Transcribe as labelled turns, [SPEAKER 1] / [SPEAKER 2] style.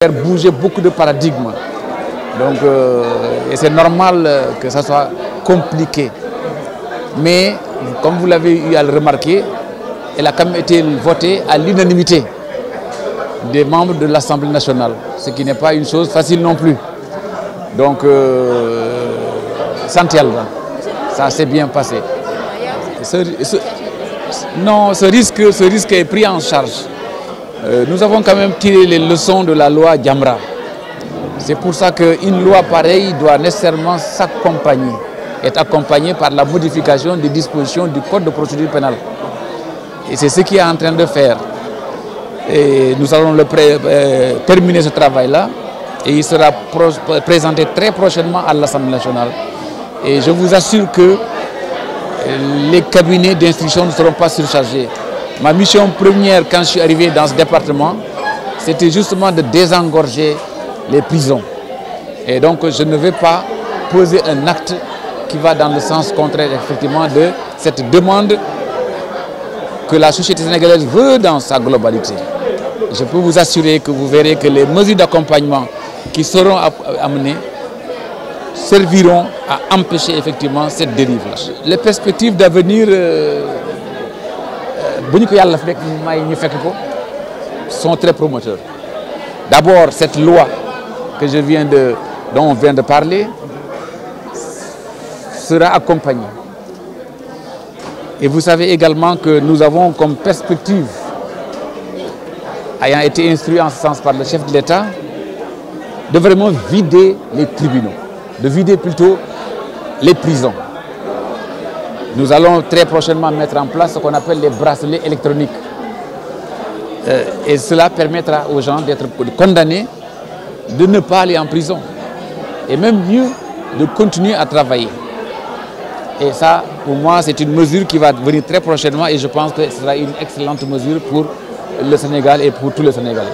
[SPEAKER 1] Faire bouger beaucoup de paradigmes. Donc, et c'est normal que ça soit compliqué. Mais, comme vous l'avez eu à le remarquer, elle a quand même été votée à l'unanimité des membres de l'Assemblée nationale, ce qui n'est pas une chose facile non plus. Donc, Santial, ça s'est bien passé. Non, ce risque est pris en charge. Nous avons quand même tiré les leçons de la loi Jamra. C'est pour ça qu'une loi pareille doit nécessairement s'accompagner, être accompagnée par la modification des dispositions du Code de procédure pénale. Et c'est ce qu'il est en train de faire. Et nous allons terminer ce travail-là et il sera présenté très prochainement à l'Assemblée nationale. Et je vous assure que les cabinets d'instruction ne seront pas surchargés. Ma mission première quand je suis arrivé dans ce département, c'était justement de désengorger les prisons. Et donc je ne vais pas poser un acte qui va dans le sens contraire effectivement de cette demande que la société sénégalaise veut dans sa globalité. Je peux vous assurer que vous verrez que les mesures d'accompagnement qui seront amenées serviront à empêcher effectivement cette dérive-là. Les perspectives d'avenir sont très promoteurs. D'abord, cette loi que dont on vient de parler sera accompagnée. Et vous savez également que nous avons comme perspective, ayant été instruit en ce sens par le chef de l'État, de vraiment vider les tribunaux, de vider plutôt les prisons. Nous allons très prochainement mettre en place ce qu'on appelle les bracelets électroniques. Et cela permettra aux gens d'être condamnés, de ne pas aller en prison. Et même mieux, de continuer à travailler. Et ça, pour moi, c'est une mesure qui va venir très prochainement et je pense que ce sera une excellente mesure pour le Sénégal et pour tous les Sénégalais.